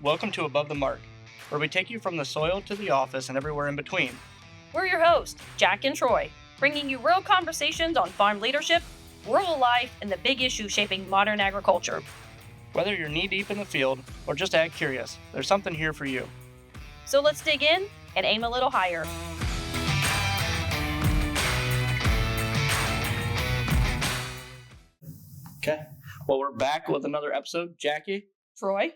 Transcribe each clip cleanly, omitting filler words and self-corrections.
Welcome to Above the Mark, where we take you from the soil to the office and everywhere in between. We're your hosts, Jack and Troy, bringing you real conversations on farm leadership, rural life, and the big issues shaping modern agriculture. Whether you're knee-deep in the field or just ag curious, there's something here for you. So let's dig in and aim a little higher. Okay. Well, we're back with another episode. Jacqui, Troy?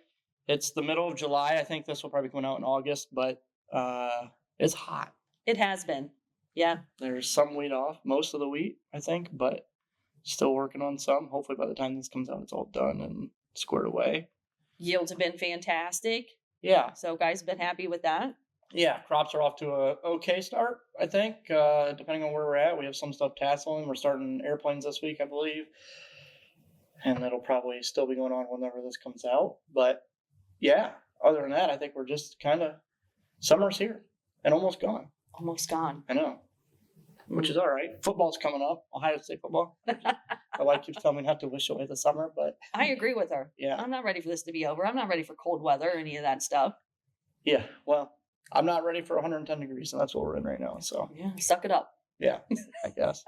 it's the middle of July. I think this will probably come out in August, but it's hot. It has been. Yeah. There's some wheat off, most of the wheat, I think, but still working on some. Hopefully by the time this comes out, it's all done and squared away. Yields have been fantastic. Yeah. So guys have been happy with that. Yeah, crops are off to a okay start, I think, depending on where we're at. We have some stuff tasseling. We're starting airplanes this week, I believe. And that'll probably still be going on whenever this comes out. But yeah, other than that, I think we're just kind of, summer's here and almost gone. Almost gone. I know, which is all right. Football's coming up, Ohio State football. My wife keeps telling me not to wish away the summer, but I agree with her. yeah. I'm not ready for this to be over. I'm not ready for cold weather or any of that stuff. Yeah, well, I'm not ready for 110 degrees, and that's what we're in right now. So Yeah, suck it up. yeah, I guess.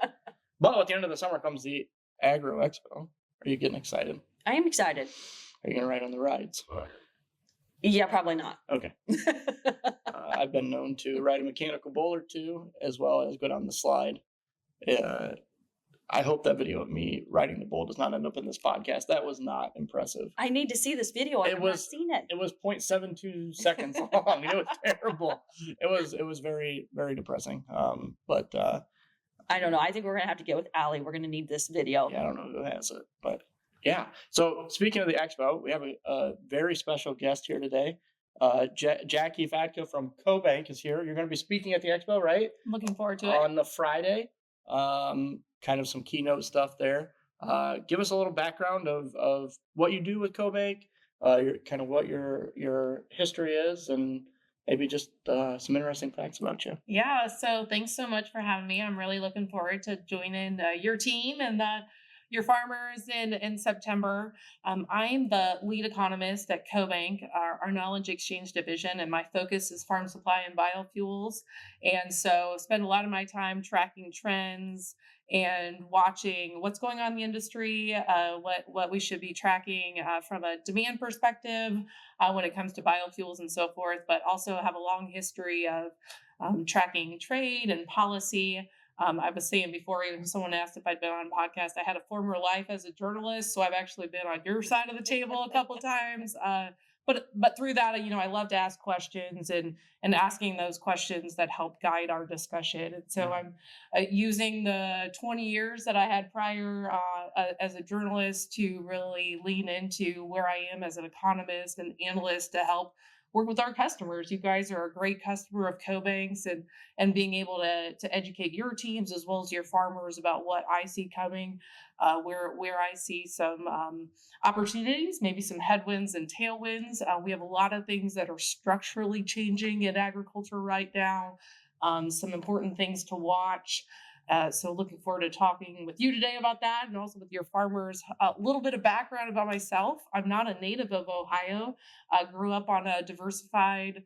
But at the end of the summer comes the AGrow Expo. Are you getting excited? I am excited. Are you going to ride on the rides? Yeah, probably not. Okay. I've been known to ride a mechanical bull or two, as well as go down the slide. I hope that video of me riding the bull does not end up in this podcast. That was not impressive. I need to see this video. I've not seen it. It was 0.72 seconds long. It was terrible. It was very, very depressing. But I don't know. I think we're going to have to get with Allie. We're going to need this video. yeah, I don't know who has it, but yeah. So speaking of the expo, we have a very special guest here today. Jacqui Fatka from CoBank is here. You're going to be speaking at the expo, right? Looking forward to it. On the Friday. Kind of some keynote stuff there. Give us a little background of what you do with CoBank, what your history is, and maybe just some interesting facts about you. Yeah, so thanks so much for having me. I'm really looking forward to joining your team and your farmers in September. I'm the lead economist at CoBank, our knowledge exchange division, and my focus is farm supply and biofuels. And so spend a lot of my time tracking trends and watching what's going on in the industry, what we should be tracking from a demand perspective when it comes to biofuels and so forth, but also have a long history of tracking trade and policy. I was saying before, even someone asked if I'd been on a podcast, I had a former life as a journalist, so I've actually been on your side of the table a couple of times. But through that, I love to ask questions and asking those questions that help guide our discussion. And so I'm using the 20 years that I had prior as a journalist to really lean into where I am as an economist and analyst to help work with our customers. You guys are a great customer of CoBank's and being able to educate your teams as well as your farmers about what I see coming, where I see some opportunities, maybe some headwinds and tailwinds. We have a lot of things that are structurally changing in agriculture right now, some important things to watch. So looking forward to talking with you today about that and also with your farmers. A little bit of background about myself. I'm not a native of Ohio. I grew up on a diversified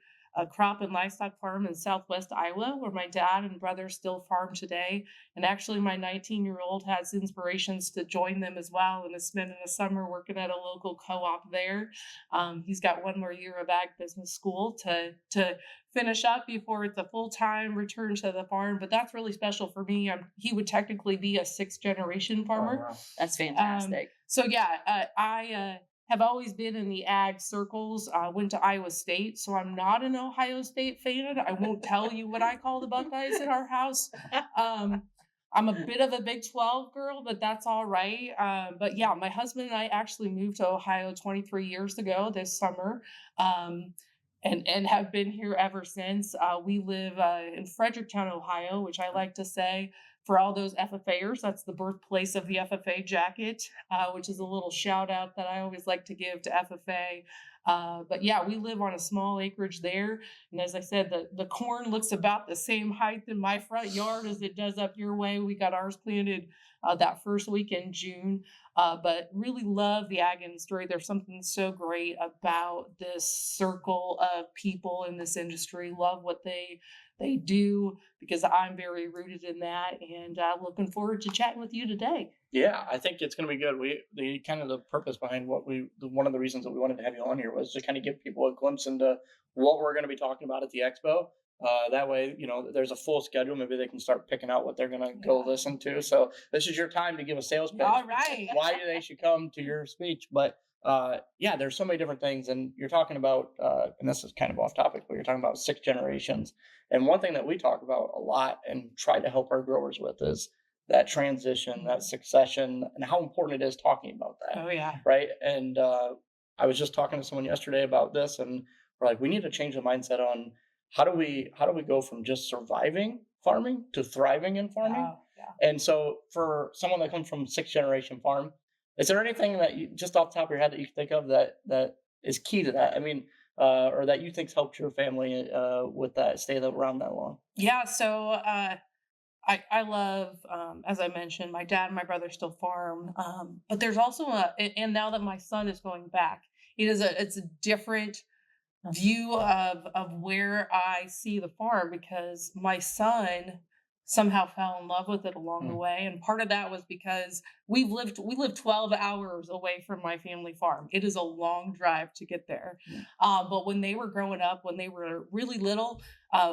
crop and livestock farm in southwest Iowa, where my dad and brother still farm today. And actually my 19-year-old has inspirations to join them as well and is spending the summer working at a local co-op there. He's got one more year of ag business school to finish up before it's a full-time return to the farm. But that's really special for me. He would technically be a 6th generation farmer. Oh, wow. That's fantastic. I have always been in the ag circles. Went to Iowa State, so I'm not an Ohio State fan. I won't tell you what I call the Buckeyes in our house. I'm a bit of a Big 12 girl, but that's all right. But yeah, my husband and I actually moved to Ohio 23 years ago this summer. And have been here ever since. We live in Fredericktown, Ohio, which I like to say for all those FFAers, that's the birthplace of the FFA jacket, which is a little shout out that I always like to give to FFA. But yeah, we live on a small acreage there. And as I said, the corn looks about the same height in my front yard as it does up your way. We got ours planted that first week in June. But really love the ag industry. There's something so great about this circle of people in this industry. Love what they do because I'm very rooted in that, and looking forward to chatting with you today. Yeah, I think it's going to be good. The kind of the purpose behind one of the reasons that we wanted to have you on here was to kind of give people a glimpse into what we're going to be talking about at the expo. That way, there's a full schedule. Maybe they can start picking out what they're going to go listen to. So this is your time to give a sales pitch. All right. Why they should come to your speech. But yeah, there's so many different things. And you're talking about, and this is kind of off topic, but you're talking about 6 generations. And one thing that we talk about a lot and try to help our growers with is that transition, that succession, and how important it is talking about that. Oh yeah. Right. And I was just talking to someone yesterday about this, and we're like, we need to change the mindset on how do we go from just surviving farming to thriving in farming. Yeah. And so for someone that comes from 6th generation farm, is there anything that you just off the top of your head that you think of that is key to that? I mean, or that you think's helped your family with that, stay around that long? Yeah. So I love, as I mentioned, my dad and my brother still farm, but there's also and now that my son is going back, it's a different view of where I see the farm because my son somehow fell in love with it along the way, and part of that was because we live 12 hours away from my family farm. It is a long drive to get there. But when they were growing up, when they were really little,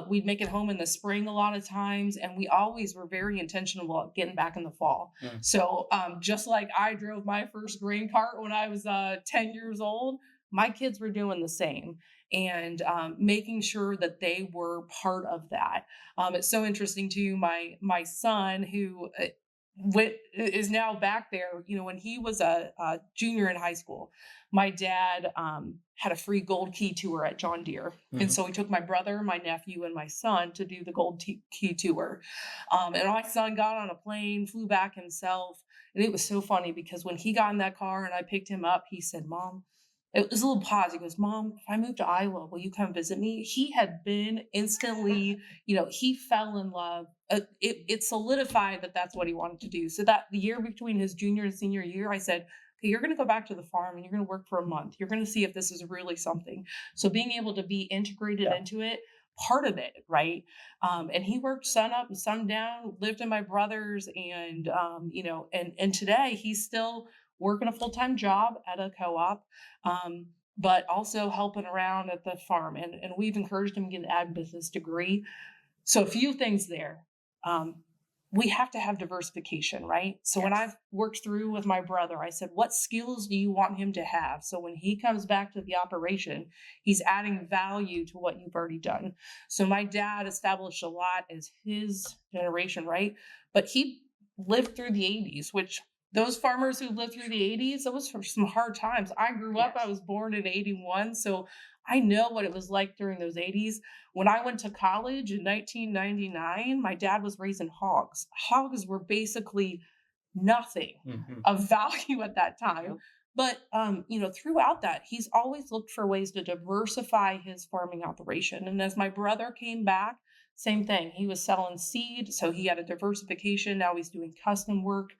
we'd make it home in the spring a lot of times, and we always were very intentional about getting back in the fall. So just like I drove my first grain cart when I was 10 years old, my kids were doing the same, and making sure that they were part of that. It's so interesting too. My son, who is now back there, when he was a junior in high school, my dad had a free gold key tour at John Deere. And so he took my brother, my nephew, and my son to do the gold key tour. And my son got on a plane, flew back himself. And it was so funny because when he got in that car and I picked him up, he said, "Mom," it was a little pause. He goes, "Mom, if I move to Iowa, will you come visit me?" He had been instantly, he fell in love. It solidified that that's what he wanted to do. So that the year between his junior and senior year, I said, "Okay, you're going to go back to the farm and you're going to work for a month. You're going to see if this is really something." So being able to be integrated into it, part of it, right? And he worked sun up and sun down, lived in my brother's, and and today he's still working a full-time job at a co-op, but also helping around at the farm. And we've encouraged him to get an ag business degree. So a few things there. We have to have diversification, right? So when I've worked through with my brother, I said, what skills do you want him to have? So when he comes back to the operation, he's adding value to what you've already done. So my dad established a lot as his generation, right? But he lived through the 80s, which those farmers who lived through the 80s, that was for some hard times. I grew up, I was born in 81. So I know what it was like during those 80s. When I went to college in 1999, my dad was raising hogs. Hogs were basically nothing of value at that time. But, throughout that, he's always looked for ways to diversify his farming operation. And as my brother came back, same thing. He was selling seed, so he had a diversification. Now he's doing custom work.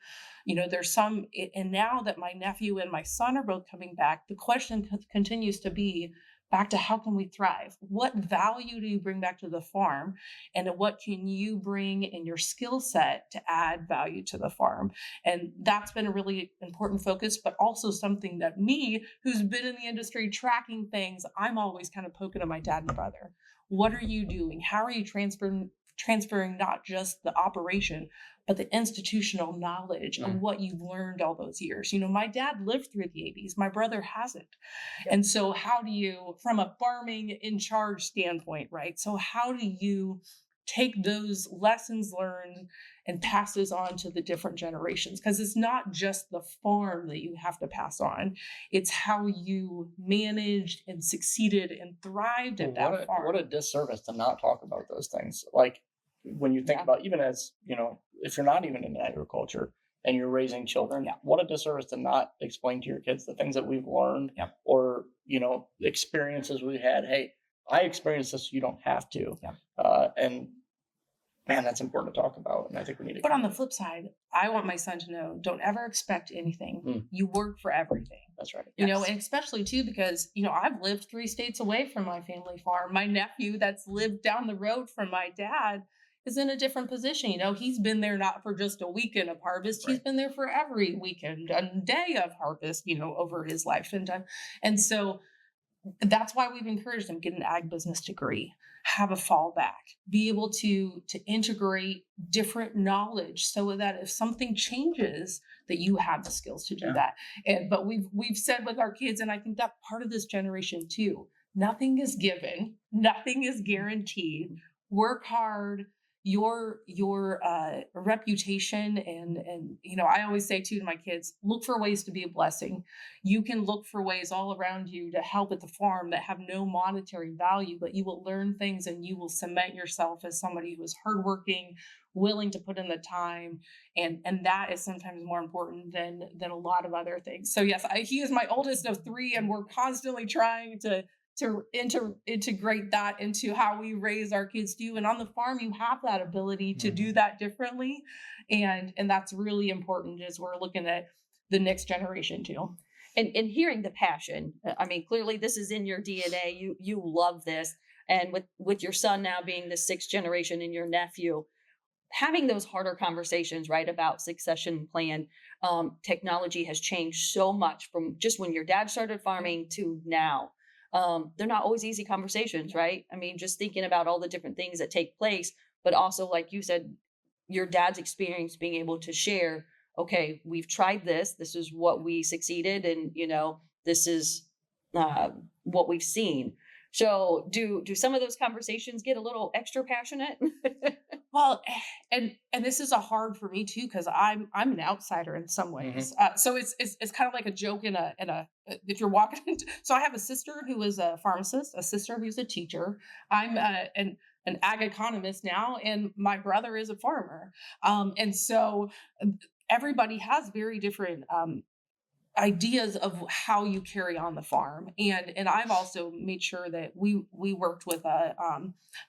There's some, and now that my nephew and my son are both coming back, the question continues to be back to how can we thrive? What value do you bring back to the farm? And what can you bring in your skill set to add value to the farm? And that's been a really important focus, but also something that me, who's been in the industry tracking things, I'm always kind of poking at my dad and brother. What are you doing? How are you transferring not just the operation, but the institutional knowledge of what you've learned all those years? My dad lived through the 80s. My brother hasn't. And so how do you, from a farming in charge standpoint, right? So how do you take those lessons learned and pass those on to the different generations? Because it's not just the farm that you have to pass on. It's how you managed and succeeded and thrived at that farm. What a disservice to not talk about those things. Like when you think about, even as, if you're not even in agriculture and you're raising children, what a disservice to not explain to your kids the things that we've learned or, experiences we had. Hey, I experienced this, you don't have to. And man, that's important to talk about. And I think we need to. But on the flip side, I want my son to know, don't ever expect anything. You work for everything. That's right. And especially too, because, I've lived 3 states away from my family farm. My nephew that's lived down the road from my dad is in a different position. He's been there not for just a weekend of harvest. Right. He's been there for every weekend and day of harvest, over his lifetime. And so that's why we've encouraged them, get an ag business degree, have a fallback, be able to integrate different knowledge so that if something changes, that you have the skills to do that. But we've said with our kids, and I think that part of this generation too, nothing is given, nothing is guaranteed. Work hard. Your reputation and I always say too to my kids, look for ways to be a blessing. You can look for ways all around you to help at the farm that have no monetary value, but you will learn things and you will cement yourself as somebody who is hardworking, willing to put in the time, and that is sometimes more important than a lot of other things. So yes, he is my oldest of 3, and we're constantly trying to integrate that into how we raise our kids too. And on the farm, you have that ability to do that differently. And that's really important as we're looking at the next generation too. And hearing the passion, I mean, clearly this is in your DNA. You love this. And with your son now being the 6th generation and your nephew, having those harder conversations, right, about succession plan. Technology has changed so much from just when your dad started farming to now. They're not always easy conversations, right? I mean, just thinking about all the different things that take place, but also, like you said, your dad's experience being able to share, okay, we've tried this. This is what we succeeded. And, this is what we've seen. So do some of those conversations get a little extra passionate? Well, and this is a hard for me too, because I'm an outsider in some ways. So it's kind of like a joke in a if you're walking into, so I have a sister who is a pharmacist, a sister who's a teacher. I'm an ag economist now, and my brother is a farmer. And so everybody has very different ideas of how you carry on the farm. And I've also made sure that we worked with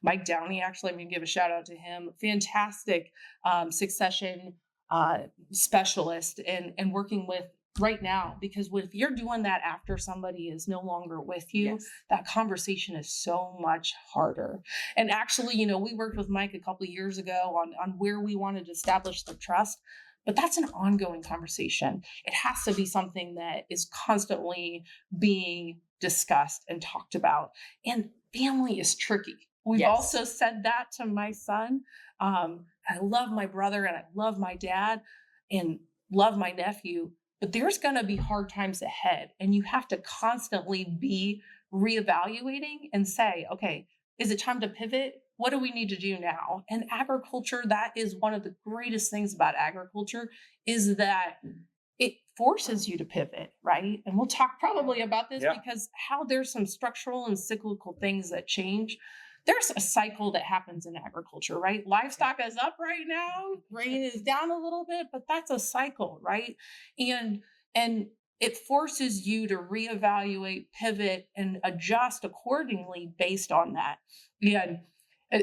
Mike Downey. Actually, I'm going to give a shout out to him. Fantastic succession specialist and working with right now, because if you're doing that after somebody is no longer with you, that conversation is so much harder. And actually, we worked with Mike a couple of years ago on where we wanted to establish the trust. But that's an ongoing conversation. It has to be something that is constantly being discussed and talked about. And family is tricky. We've also said that to my son. I love my brother and I love my dad and love my nephew, but there's going to be hard times ahead. And you have to constantly be reevaluating and say, okay, is it time to pivot? What do we need to do now? And agriculture, that is one of the greatest things about agriculture, is that it forces you to pivot, right? And we'll talk probably about this because how there's some structural and cyclical things that change. There's a cycle that happens in agriculture, right? Livestock is up right now, grain is down a little bit, but that's a cycle, right? And it forces you to reevaluate, pivot, and adjust accordingly based on that. And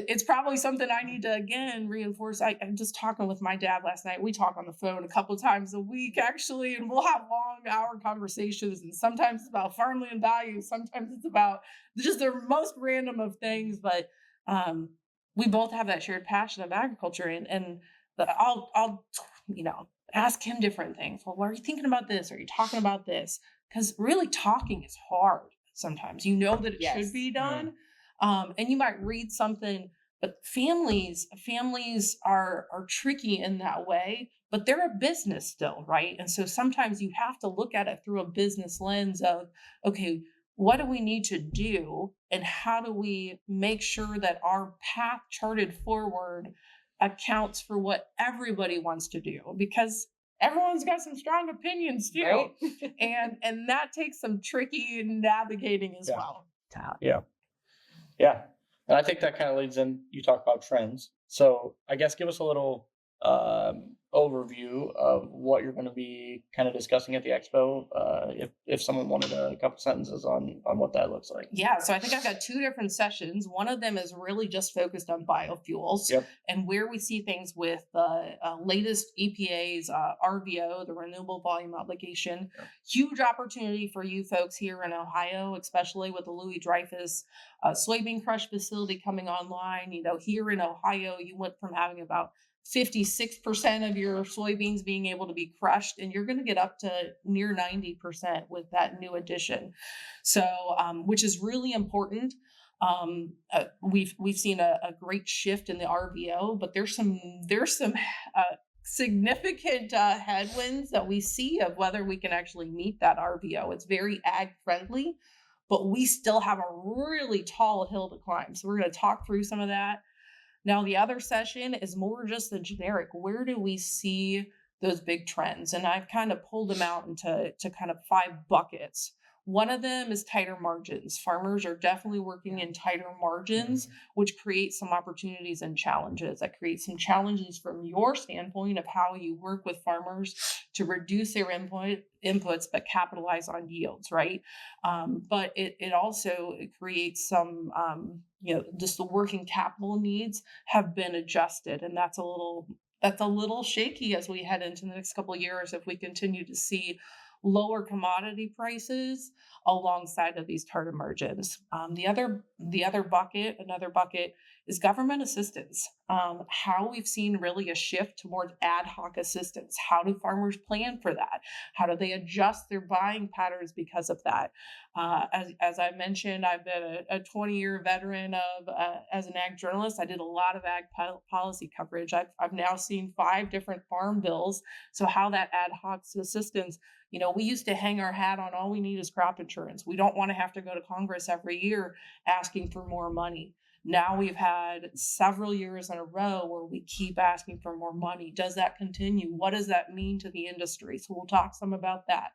it's probably something I need to, again, reinforce. I'm just talking with my dad last night. We talk on the phone a couple of times a week, actually, and we'll have long hour conversations. And sometimes it's about farmland value. Sometimes it's about just the most random of things. But we both have that shared passion of agriculture. And I'll ask him different things. Well, what are you thinking about this? Are you talking about this? Because really talking is hard sometimes. You know that it should be done. And you might read something, but families are tricky in that way, but they're a business still, right? And so sometimes you have to look at it through a business lens of, okay, what do we need to do? And how do we make sure that our path charted forward accounts for what everybody wants to do? Because everyone's got some strong opinions too. Right? and that takes some tricky navigating as well. Yeah. And I think that kind of leads in, you talk about trends. So I guess give us a little overview of what you're going to be kind of discussing at the expo. If someone wanted a couple sentences on what that looks like. Yeah, so I think I've got 2 different sessions. One of them is really just focused on biofuels Yep. and where we see things with the latest EPA's RVO, the Renewable Volume Obligation. Yep. Huge opportunity for you folks here in Ohio, especially with the Louis Dreyfus soybean crush facility coming online. Here in Ohio, you went from having about 56% of your soybeans being able to be crushed, and you're going to get up to near 90% with that new addition. So, which is really important. We've seen a great shift in the RVO, but there's some significant headwinds that we see of whether we can actually meet that RVO. It's very ag friendly, but we still have a really tall hill to climb. So we're going to talk through some of that. Now, the other session is more just the generic. Where do we see those big trends? And I've kind of pulled them out into kind of 5 buckets. One of them is tighter margins. Farmers are definitely working in tighter margins, which creates some opportunities and challenges. That creates some challenges from your standpoint of how you work with farmers to reduce their inputs, but capitalize on yields, right? But it also creates some, just the working capital needs have been adjusted, and that's a little shaky as we head into the next couple of years if we continue to see lower commodity prices alongside of these tighter margins. Another bucket is government assistance. How we've seen really a shift towards ad hoc assistance. How do farmers plan for that? How do they adjust their buying patterns because of that? As I mentioned, I've been a 20-year veteran of as an ag journalist. I did a lot of ag policy coverage. I've now seen 5 different farm bills. So how that ad hoc assistance, we used to hang our hat on all we need is crop insurance. We don't want to have to go to Congress every year asking for more money. Now we've had several years in a row where we keep asking for more money. Does that continue? What does that mean to the industry? So we'll talk some about that.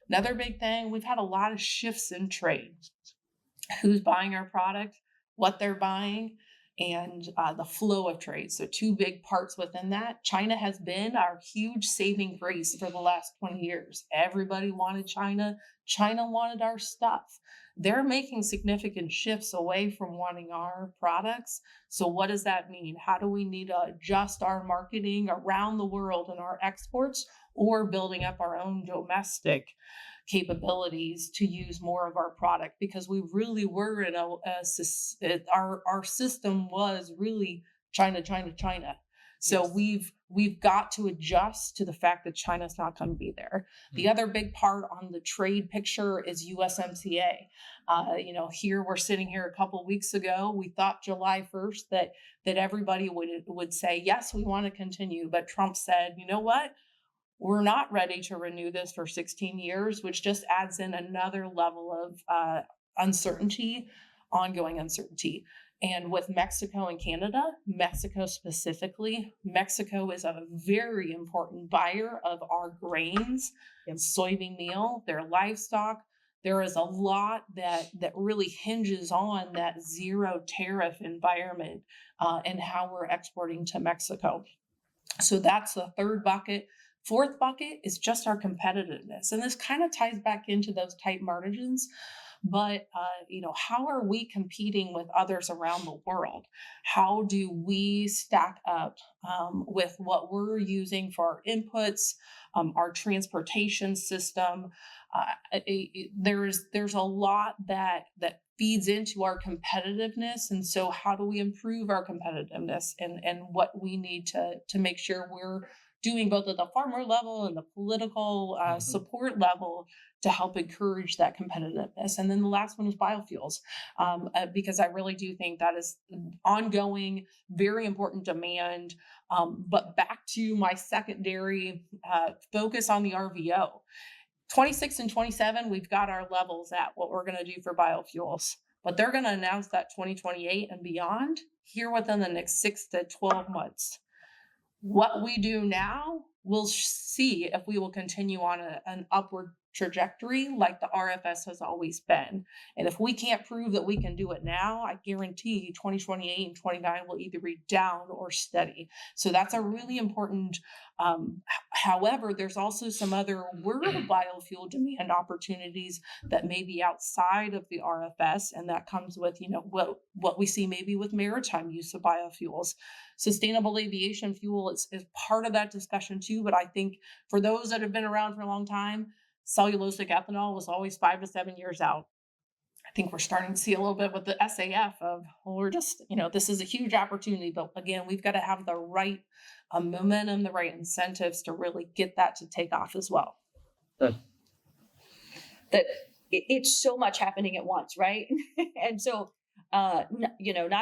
Another big thing, we've had a lot of shifts in trade. Who's buying our product, what they're buying, and the flow of trade. So 2 big parts within that. China has been our huge saving grace for the last 20 years. Everybody wanted China. China wanted our stuff. They're making significant shifts away from wanting our products. So what does that mean? How do we need to adjust our marketing around the world and our exports, or building up our own domestic capabilities to use more of our product? Because we really were in our system was really China. So Yes. we've got to adjust to the fact that China's not going to be there. The other big part on the trade picture is USMCA. Here we're sitting here a couple of weeks ago. We thought July 1st that everybody would say, yes, we want to continue. But Trump said, you know what? We're not ready to renew this for 16 years, which just adds in another level of ongoing uncertainty. And with Mexico and Canada, Mexico specifically, Mexico is a very important buyer of our grains and soybean meal, their livestock. There is a lot that really hinges on that zero tariff environment and how we're exporting to Mexico. So that's the third bucket. Fourth bucket is just our competitiveness. And this kind of ties back into those tight margins. But, how are we competing with others around the world? How do we stack up with what we're using for our inputs, our transportation system? There's a lot that feeds into our competitiveness. And so how do we improve our competitiveness and what we need to make sure we're doing both at the farmer level and the political support level to help encourage that competitiveness. And then the last one is biofuels, because I really do think that is ongoing, very important demand. But back to my secondary focus on the RVO. 26 and 27, we've got our levels at what we're going to do for biofuels. But they're going to announce that 2028 and beyond here within the next 6 to 12 months. What we do now, we'll see if we will continue on an upward trajectory like the RFS has always been. And if we can't prove that we can do it now, I guarantee 2028 and 29 will either be down or steady. So that's a really important. However, there's also some other world biofuel demand opportunities that may be outside of the RFS, and that comes with, what we see maybe with maritime use of biofuels. Sustainable aviation fuel is part of that discussion too, but I think for those that have been around for a long time, cellulosic ethanol was always 5 to 7 years out. I think we're starting to see a little bit with the SAF of, well, we're just, this is a huge opportunity, but again, we've got to have the right momentum, the right incentives to really get that to take off as well. That it's so much happening at once, right? And so, not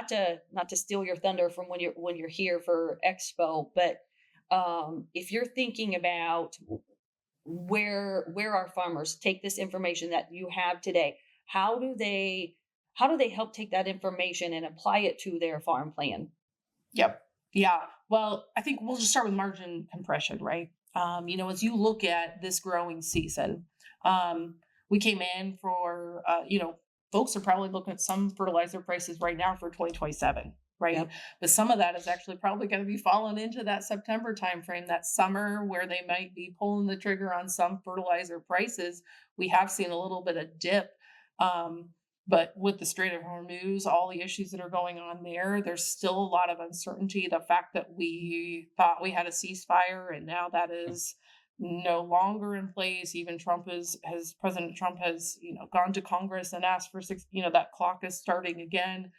to steal your thunder from when you're here for Expo, but if you're thinking about where our farmers take this information that you have today, how do they help take that information and apply it to their farm plan? Yep. Yeah. Well, I think we'll just start with margin compression, right? As you look at this growing season, we came in for, folks are probably looking at some fertilizer prices right now for 2027, right? Yep. But some of that is actually probably going to be falling into that September timeframe, that summer where they might be pulling the trigger on some fertilizer prices. We have seen a little bit of dip. But with the Strait of Hormuz, all the issues that are going on there, there's still a lot of uncertainty. The fact that we thought we had a ceasefire and now that is no longer in place. Even President Trump has, gone to Congress and asked for that clock is starting again.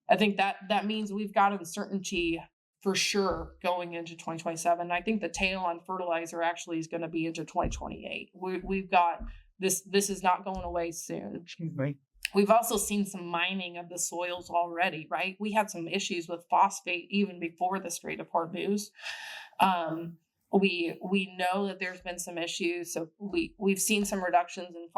I think that means we've got uncertainty for sure going into 2027. I think the tail on fertilizer actually is going to be into 2028. We've got this is not going away soon. Right. We've also seen some mining of the soils already, right? We had some issues with phosphate even before the Strait of Hormuz. We know that there's been some issues. So we've seen some reductions in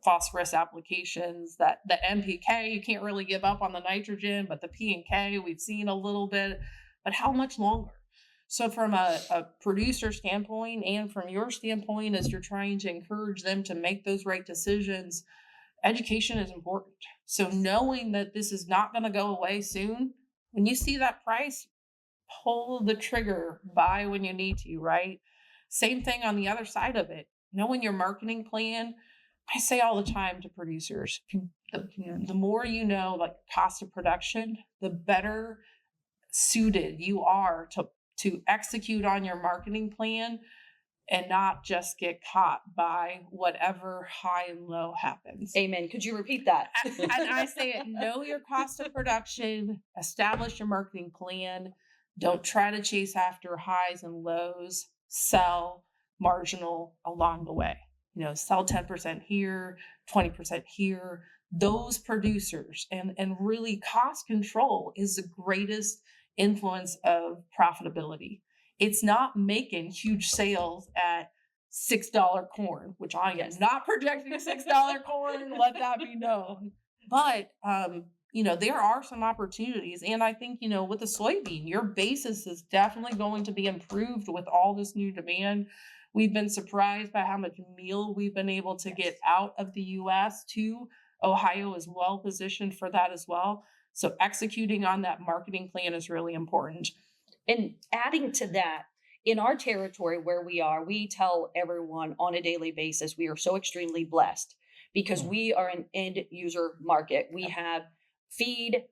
phosphorus applications. That the NPK, you can't really give up on the nitrogen, but the P and K, we've seen a little bit, but how much longer? So from a producer standpoint and from your standpoint, as you're trying to encourage them to make those right decisions, education is important. So knowing that this is not going to go away soon, when you see that price, pull the trigger, buy when you need to, right? Same thing on the other side of it. Knowing your marketing plan, I say all the time to producers, the more you know, like cost of production, the better suited you are to execute on your marketing plan and not just get caught by whatever high and low happens. Amen. Could you repeat that? And I say it, know your cost of production, establish your marketing plan. Don't try to chase after highs and lows, sell marginal along the way. Sell 10% here, 20% here. Those producers and really cost control is the greatest influence of profitability. It's not making huge sales at $6 corn, which I am not projecting $6 corn, let that be known. But, there are some opportunities. And I think, with the soybean, your basis is definitely going to be improved with all this new demand. We've been surprised by how much meal we've been able to get out of the U.S. too. Ohio is well positioned for that as well. So executing on that marketing plan is really important. And adding to that, in our territory where we are, we tell everyone on a daily basis, we are so extremely blessed because we are an end user market. We have feed,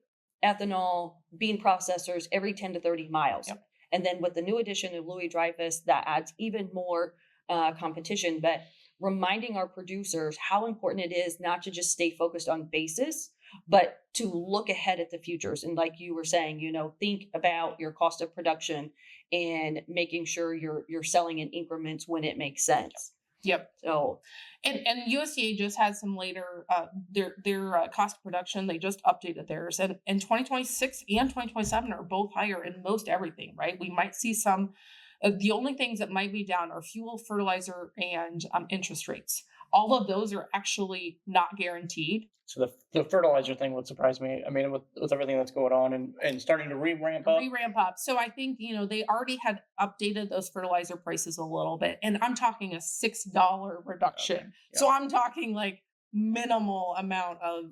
ethanol, bean processors every 10 to 30 miles. Yep. And then with the new addition of Louis Dreyfus, that adds even more competition. But reminding our producers how important it is not to just stay focused on basis, but to look ahead at the futures. And like you were saying, think about your cost of production and making sure you're selling in increments when it makes sense. Yep. So, and USDA just had some later their cost of production. They just updated theirs, and 2026 and 2027 are both higher in most everything. Right? We might see some. The only things that might be down are fuel, fertilizer, and interest rates. all of those are actually not guaranteed. So the fertilizer thing would surprise me. I mean, with everything that's going on and starting to ramp up. Ramp up. So I think, they already had updated those fertilizer prices a little bit. And I'm talking a $6 reduction. Okay, yeah. So I'm talking like minimal amount of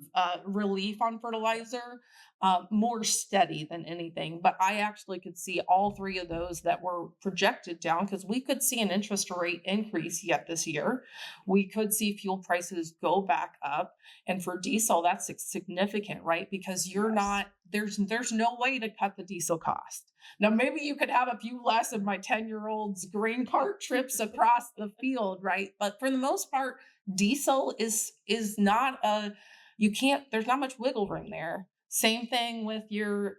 relief on fertilizer, more steady than anything. But I actually could see all three of those that were projected down, because we could see an interest rate increase yet this year. We could see fuel prices go back up. And for diesel, that's significant, right? Because you're not, there's no way to cut the diesel cost. Now, maybe you could have a few less of my 10-year-old's grain cart trips across the field, right? But for the most part, diesel is not there's not much wiggle room there. Same thing with your,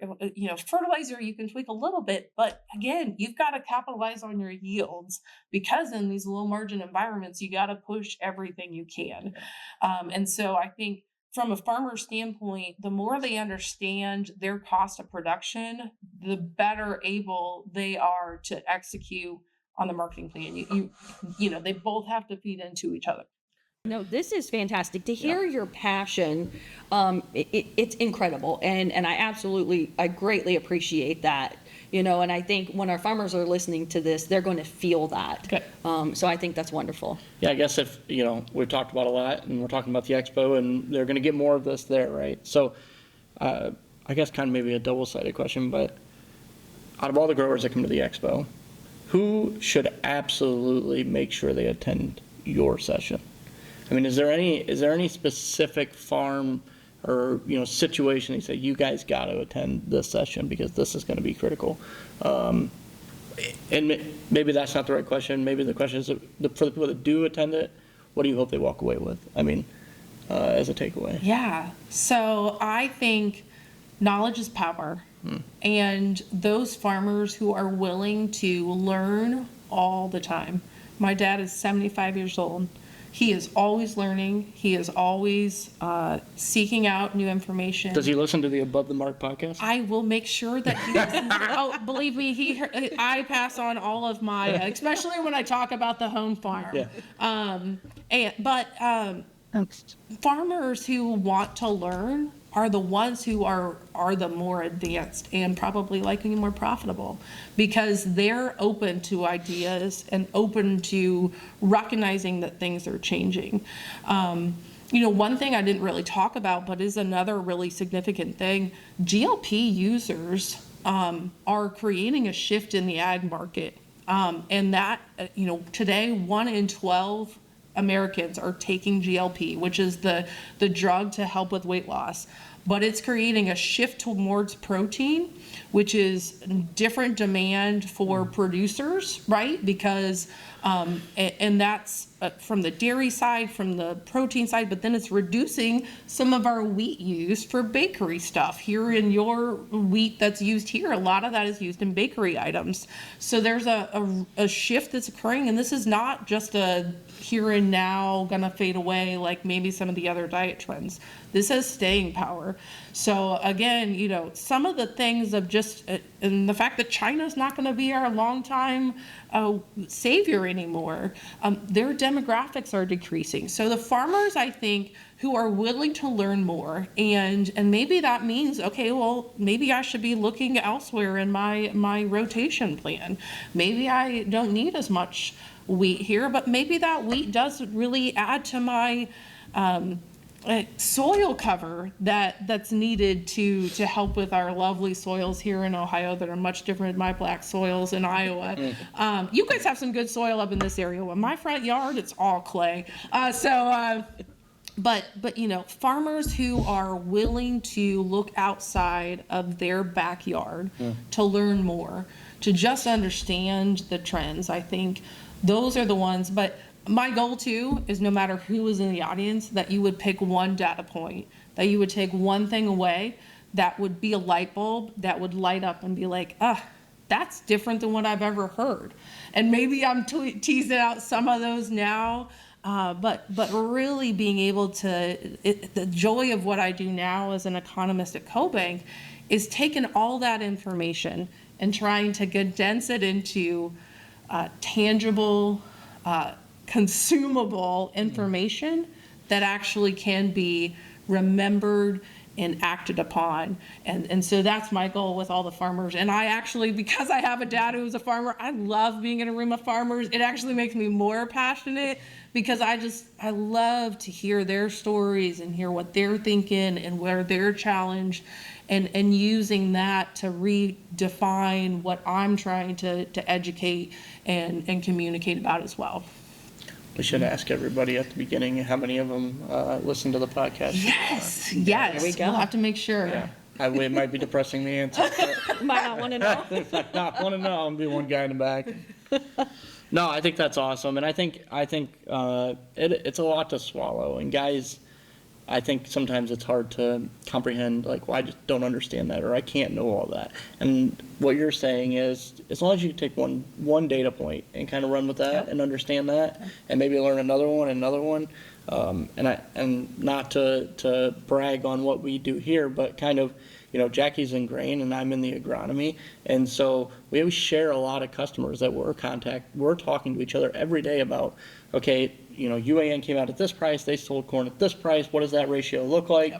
fertilizer, you can tweak a little bit, but again, you've got to capitalize on your yields, because in these low margin environments, you got to push everything you can. And so I think from a farmer standpoint, the more they understand their cost of production, the better able they are to execute on the marketing plan. They both have to feed into each other. No, this is fantastic to hear your passion. It's incredible. And I greatly appreciate that, and I think when our farmers are listening to this, they're going to feel that. Okay. So I think that's wonderful. Yeah, I guess if, we've talked about a lot, and we're talking about the expo, and they're going to get more of this there, right? So I guess kind of maybe a double-sided question, but out of all the growers that come to the expo, who should absolutely make sure they attend your session? I mean, is there any specific farm or situation you say you guys got to attend this session because this is going to be critical? And maybe that's not the right question. Maybe the question is, for the people that do attend it, what do you hope they walk away with? I mean, as a takeaway. Yeah. So I think knowledge is power. And those farmers who are willing to learn all the time. My dad is 75 years old. He is always learning. He is always seeking out new information. Does he listen to the Above the Mark podcast? I will make sure that he listens. Oh, believe me, I pass on all of my, especially when I talk about the home farm. Yeah. But farmers who want to learn are the ones who are the more advanced and probably likely more profitable, because they're open to ideas and open to recognizing that things are changing. One thing I didn't really talk about, but is another really significant thing, GLP users are creating a shift in the ag market. And that, today 1 in 12 Americans are taking GLP, which is the drug to help with weight loss. But it's creating a shift towards protein, which is different demand for producers, right? Because, and that's from the dairy side, from the protein side, but then it's reducing some of our wheat use for bakery stuff. Here in your wheat that's used here, a lot of that is used in bakery items. So there's a shift that's occurring, and this is not just a here and now gonna fade away like maybe some of the other diet trends. This has staying power. So again, some of the things of just, and the fact that China's not gonna be our longtime savior anymore, their demographics are decreasing. So the farmers, I think, who are willing to learn more, and maybe that means, okay, well, maybe I should be looking elsewhere in my rotation plan. Maybe I don't need as much wheat here, but maybe that wheat does really add to my soil cover that's needed to help with our lovely soils here in Ohio that are much different than my black soils in Iowa. You guys have some good soil up in this area. In my front yard, it's all clay. But farmers who are willing to look outside of their backyard to learn more, to just understand the trends, I think those are the ones. But my goal too is, no matter who is in the audience, that you would pick one data point, that you would take one thing away that would be a light bulb that would light up and be like, that's different than what I've ever heard. And maybe I'm teasing out some of those now, but really being able to, the joy of what I do now as an economist at CoBank is taking all that information and trying to condense it into tangible consumable information that actually can be remembered and acted upon. And so that's my goal with all the farmers. And I actually, because I have a dad who's a farmer, I love being in a room of farmers. It actually makes me more passionate because I love to hear their stories and hear what they're thinking and where they're challenged, and using that to redefine what I'm trying to educate and communicate about as well. We should ask everybody at the beginning how many of them listen to the podcast. Yes, There we go. We'll have to make sure. Yeah. It might be depressing, the answer. Might not want to know. But not want to know. I'm be one guy in the back. No, I think that's awesome, and I think it's a lot to swallow. And guys, I think sometimes it's hard to comprehend. Like, well, I just don't understand that, or I can't know all that. And what you're saying is, as long as you take one data point and kind of run with that and understand that, and maybe learn another one, and not to brag on what we do here, but kind of, Jacqui's in grain and I'm in the agronomy, and so we always share a lot of customers that we're talking to each other every day about, okay, UAN came out at this price, they sold corn at this price, what does that ratio look like,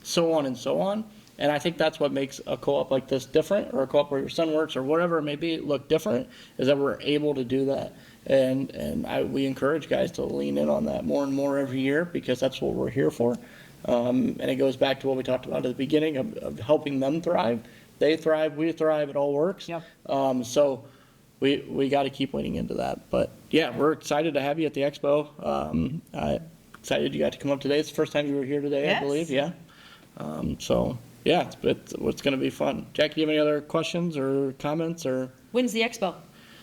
so on and so on. And I think that's what makes a co-op like this different, or a co-op where your son works, or whatever it may be, look different, is that we're able to do that. And we encourage guys to lean in on that more and more every year, because that's what we're here for. And it goes back to what we talked about at the beginning of helping them thrive. They thrive, we thrive, it all works. So we got to keep leaning into that. But yeah, we're excited to have you at the expo. Excited you got to come up today. It's the first time you were here today, I believe. Yeah. So yeah, it's going to be fun. Jacqui, do you have any other questions or comments? Or When's the expo?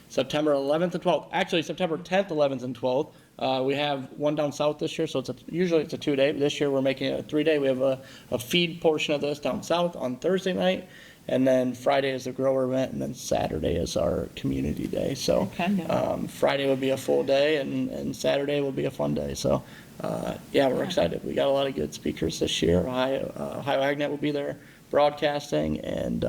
September 11th and 12th. Actually, September 10th, 11th, and 12th. We have one down south this year, so usually it's a 2-day. But this year we're making it a 3-day. We have a feed portion of this down south on Thursday night, and then Friday is the grower event, and then Saturday is our community day. So Friday will be a full day, and Saturday will be a fun day. So yeah, we're excited. We got a lot of good speakers this year. Ohio AgNet will be there broadcasting, and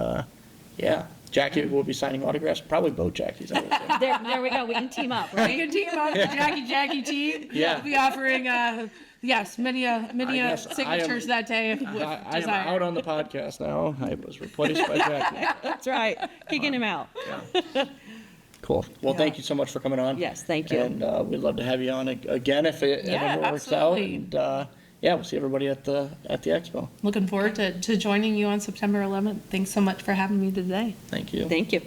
yeah. Jacqui will be signing autographs, probably both Jacquies. There we go. We can team up, right? We can team up, Jacqui team. Yeah. We'll be offering, many signatures that day. I am out on the podcast now. I was replaced by Jacqui. That's right. Kicking him out. Yeah. Cool. Well, thank you so much for coming on. Yes, thank you. And we'd love to have you on again if it ever works out. And yeah, we'll see everybody at the expo. Looking forward to joining you on September 11th. Thanks so much for having me today. Thank you. Thank you.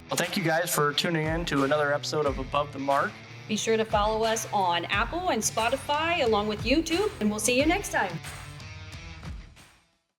Well, thank you guys for tuning in to another episode of Above the Mark. Be sure to follow us on Apple and Spotify along with YouTube, and we'll see you next time.